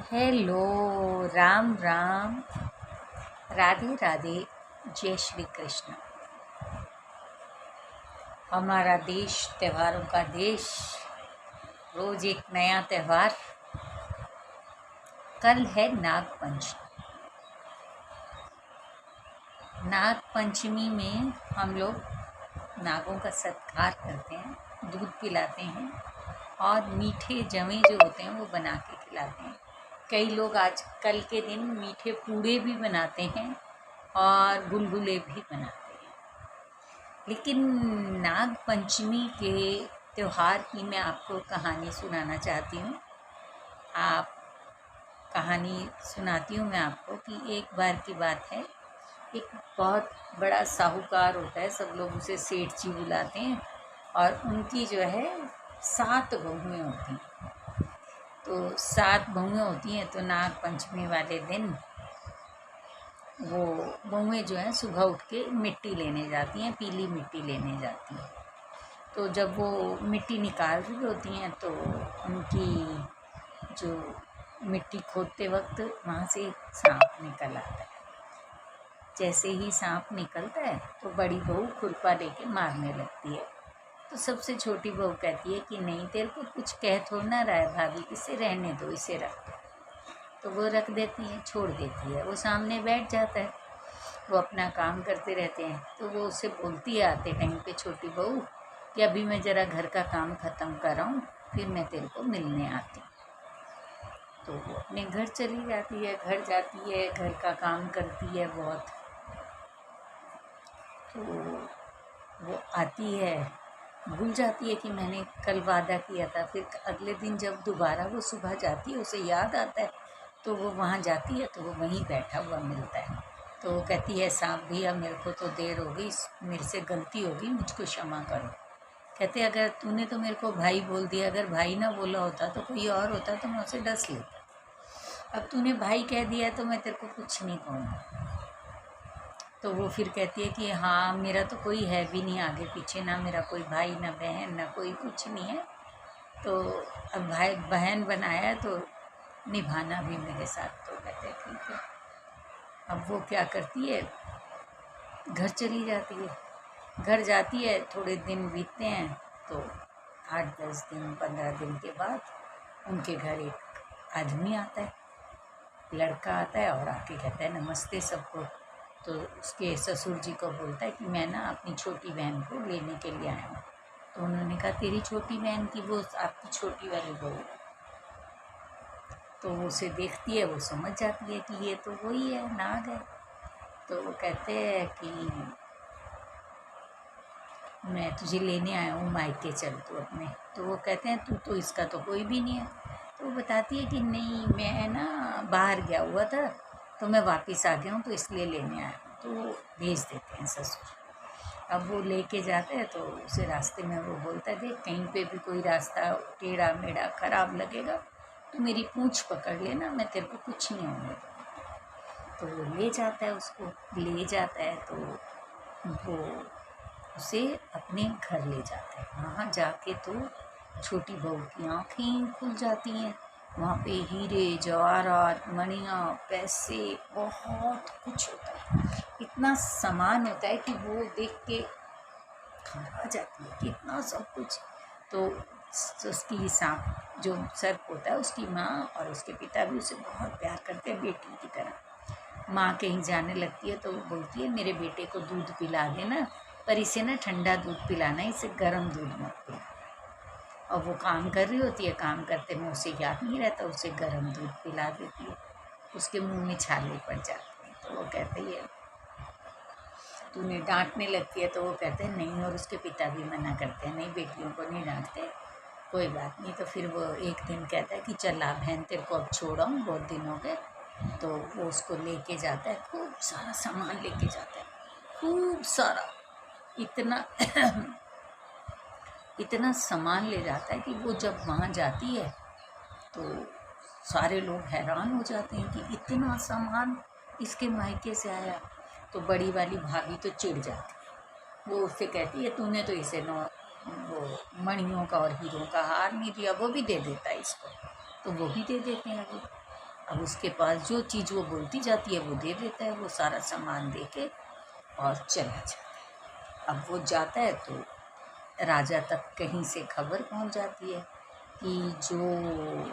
Hello. Ram Ram. Radhe Radhe. जय श्री कृष्ण। हमारा देश त्योहारों का देश। रोज एक नया त्यौहार। कल है नाग पंचमी। नाग पंचमी में हम लोग नागों का सत्कार करते हैं, दूध पिलाते हैं और मीठे जवे जो होते हैं वो बना के खिलाते हैं। कई लोग आज कल के दिन मीठे पूड़े भी बनाते हैं और गुलगुले भी बनाते हैं। लेकिन नाग पंचमी के त्यौहार की मैं आपको कहानी सुनाना चाहती हूँ। आप कहानी सुनाती हूँ मैं आपको कि एक बार की बात है। एक बहुत बड़ा साहूकार होता है, सब लोग उसे सेठ जी बुलाते हैं और उनकी जो है 7 बहुएँ होती हैं। तो 7 बहुएँ होती हैं तो नाग पंचमी वाले दिन वो बहुएँ जो हैं सुबह उठ के मिट्टी लेने जाती हैं, पीली मिट्टी लेने जाती हैं। तो जब वो मिट्टी निकाल रही होती हैं तो उनकी जो मिट्टी खोदते वक्त वहाँ से एक सांप निकल आता है। जैसे ही सांप निकलता है तो बड़ी बहू खुरपा लेके मारने लगती है। तो सबसे छोटी बहू कहती है कि नहीं, तेरे को कुछ कह थोड़ा ना रहा है भाभी, इसे रहने दो, इसे रख दो। तो वो रख देती है, छोड़ देती है। वो सामने बैठ जाता है, वो अपना काम करते रहते हैं। तो वो उससे बोलती है आते टाइम पे, छोटी बहू कि अभी मैं ज़रा घर का काम ख़त्म कर रहा हूँ, फिर मैं तेरे को मिलने आती हूँ। तो वो अपने घर चली जाती है, घर जाती है, घर का काम करती है बहुत। तो वो आती है, भूल जाती है कि मैंने कल वादा किया था। फिर अगले दिन जब दोबारा वो सुबह जाती है, उसे याद आता है तो वो वहाँ जाती है तो वो वहीं बैठा हुआ मिलता है। तो वो कहती है, सांप भैया मेरे को तो देर हो गई, मेरे से गलती हो गई, मुझको क्षमा करो। कहते अगर तूने तो मेरे को भाई बोल दिया, अगर भाई ना बोला होता तो कोई और होता तो मैं उसे डस लेता। अब तूने भाई कह दिया तो मैं तेरे को कुछ नहीं कहूँगा। तो वो फिर कहती है कि हाँ, मेरा तो कोई है भी नहीं आगे पीछे, ना मेरा कोई भाई, ना बहन, ना कोई, कुछ नहीं है। तो अब भाई बहन बनाया है तो निभाना भी मेरे साथ। तो कहते हैं ठीक है। अब वो क्या करती है, घर चली जाती है। घर जाती है, थोड़े दिन बीतते हैं तो 8-10 दिन 15 दिन के बाद उनके घर एक आदमी आता है, लड़का आता है और आके कहता है नमस्ते सबको। तो उसके ससुर जी को बोलता है कि मैं ना अपनी छोटी बहन को लेने के लिए आया हूँ। तो उन्होंने कहा तेरी छोटी बहन की, वो आपकी छोटी वाली बहू है। तो वो उसे देखती है, वो समझ जाती है कि ये तो वही है, नाग है। तो वो कहते हैं कि मैं तुझे लेने आया हूँ, मायके चल तू अपने। तो वो कहते हैं तू तो इसका तो कोई भी नहीं है। तो वो बताती है कि नहीं, मैं ना बाहर गया हुआ था तो मैं वापस आ गया हूँ, तो इसलिए लेने आया हूँ। तो वो भेज देते हैं ससुर। अब वो लेके जाते हैं तो उसे रास्ते में वो बोलता है, देख कहीं पे भी कोई रास्ता टेढ़ा मेढ़ा ख़राब लगेगा तो मेरी पूँछ पकड़ लेना, मैं तेरे को कुछ नहीं होने दूँगा। तो वो ले जाता है, उसको ले जाता है तो वो उसे अपने घर ले जाते हैं। वहाँ जाके तो छोटी बहू की आँखें खुल जाती हैं। वहाँ पे हीरे जवाहरात, मणियाँ, पैसे, बहुत कुछ होता है। इतना सामान होता है कि वो देख के घबरा जाती है कि इतना सब कुछ। तो उसकी सांप जो सर्प होता है, उसकी माँ और उसके पिता भी उसे बहुत प्यार करते हैं, बेटी की तरह। माँ कहीं जाने लगती है तो वो बोलती है मेरे बेटे को दूध पिला देना, पर इसे ना ठंडा दूध पिलाना, इसे गर्म दूध मत पिलाना। और वो काम कर रही होती है, काम करते में उसे याद नहीं रहता, उसे गर्म दूध पिला देती है। उसके मुंह में छाले पड़ जाते हैं। तो वो कहती है, तूने डांटने लगती है। तो वो कहते हैं नहीं, और उसके पिता भी मना करते हैं, नहीं बेटियों को नहीं डांटते, कोई बात नहीं। तो फिर वो एक दिन कहता है कि चल आ बहन, तेरे को अब छोड़ाऊँ, बहुत दिन हो गए। तो वो उसको लेके जाता है, खूब सारा सामान लेके जाता है, खूब सारा, इतना इतना सामान ले जाता है कि वो जब वहाँ जाती है तो सारे लोग हैरान हो जाते हैं कि इतना सामान इसके मायके से आया। तो बड़ी वाली भाभी तो चिढ़ जाती है, वो उससे कहती है तूने तो इसे वो मणियों का और हीरों का हार नहीं दिया, वो भी दे देता है इसको। तो वो भी दे देते हैं वो। अब उसके पास जो चीज़ वो बोलती जाती है वो दे देता है, वो सारा सामान दे के और चला जाता है। अब वो जाता है तो राजा तक कहीं से खबर पहुंच जाती है कि जो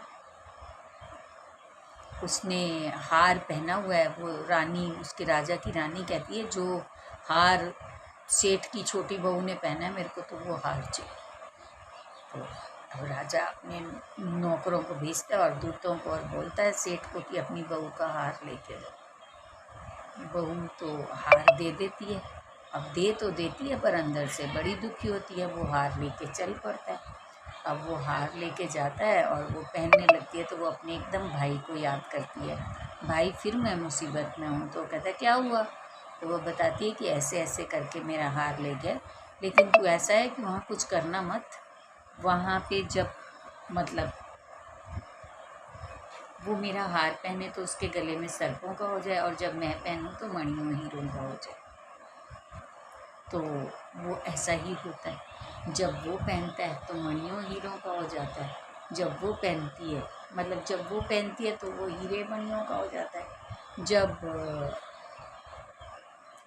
उसने हार पहना हुआ है, वो रानी, उसके राजा की रानी कहती है जो हार सेठ की छोटी बहू ने पहना है, मेरे को तो वो हार चाहिए। तो अब राजा अपने नौकरों को भेजता है और दूतों को और बोलता है सेठ को कि अपनी बहू का हार लेके जाओ। बहू तो हार दे देती है। अब दे तो देती है पर अंदर से बड़ी दुखी होती है, वो हार लेके चल पड़ता है। अब वो हार लेके जाता है और वो पहनने लगती है तो वो अपने एकदम भाई को याद करती है, भाई फिर मैं मुसीबत में हूँ। तो कहता है क्या हुआ? तो वो बताती है कि ऐसे ऐसे करके मेरा हार ले गया, लेकिन तू ऐसा है कि वहाँ कुछ करना मत, वहाँ पे जब मतलब वो मेरा हार पहने तो उसके गले में सर्पों का हो जाए, और जब मैं पहनूँ तो मणियों हीरों का हो जाए। तो वो ऐसा ही होता है, जब वो पहनता है तो मणियों हीरों का हो जाता है, जब वो पहनती है मतलब जब वो पहनती है तो वो हीरे मणियों का हो जाता है, जब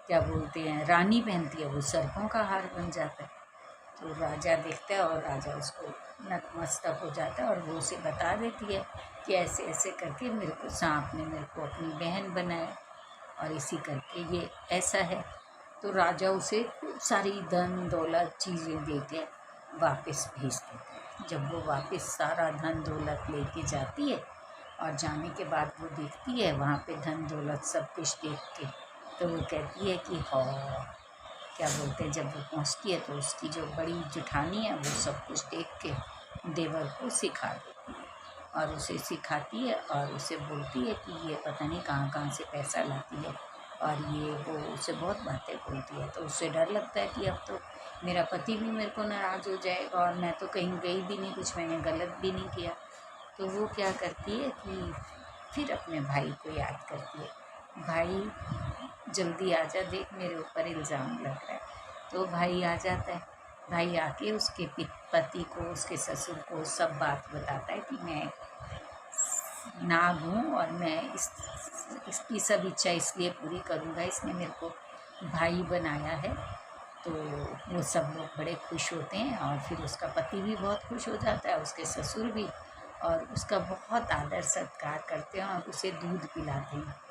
क्या बोलते हैं रानी पहनती है वो सर्पों का हार बन जाता है। तो राजा देखता है और राजा उसको नतमस्तक हो जाता है और वो उसे बता देती है कि ऐसे ऐसे करके मेरे को सांप ने मेरे को अपनी बहन बनाया और इसी करके ये ऐसा है। तो राजा उसे खूब सारी धन दौलत चीज़ें दे के वापस भेज देता है। जब वो वापस सारा धन दौलत लेके जाती है और जाने के बाद वो देखती है वहाँ पे धन दौलत सब कुछ देख के, तो वो कहती है कि हाँ क्या बोलते हैं, जब वो पहुँचती है तो उसकी जो बड़ी जुठानी है वो सब कुछ देख के देवर को सिखा देती है और उसे सिखाती है और उसे बोलती है कि ये पता नहीं कहाँ कहाँ से पैसा लाती है, और ये वो उसे बहुत बातें बोलती है। तो उसे डर लगता है कि अब तो मेरा पति भी मेरे को नाराज़ हो जाएगा और मैं तो कहीं गई भी नहीं, कुछ मैंने गलत भी नहीं किया। तो वो क्या करती है कि फिर अपने भाई को याद करती है, भाई जल्दी आ जा, देख मेरे ऊपर इल्ज़ाम लग रहा है। तो भाई आ जाता है, भाई आके उसके पति को, उसके ससुर को सब बात बताता है कि मैं नाग हूँ और मैं इसकी सब इच्छा इसलिए पूरी करूँगा, इसने मेरे को भाई बनाया है। तो वो सब लोग बड़े खुश होते हैं और फिर उसका पति भी बहुत खुश हो जाता है, उसके ससुर भी, और उसका बहुत आदर सत्कार करते हैं और उसे दूध पिलाते हैं।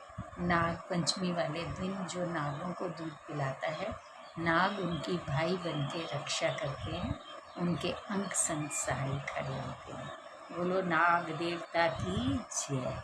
नाग पंचमी वाले दिन जो नागों को दूध पिलाता है, नाग उनकी भाई बन के रक्षा करते हैं, उनके अंग संग सहाय खड़े होते हैं। बोलो नाग देवता की जय।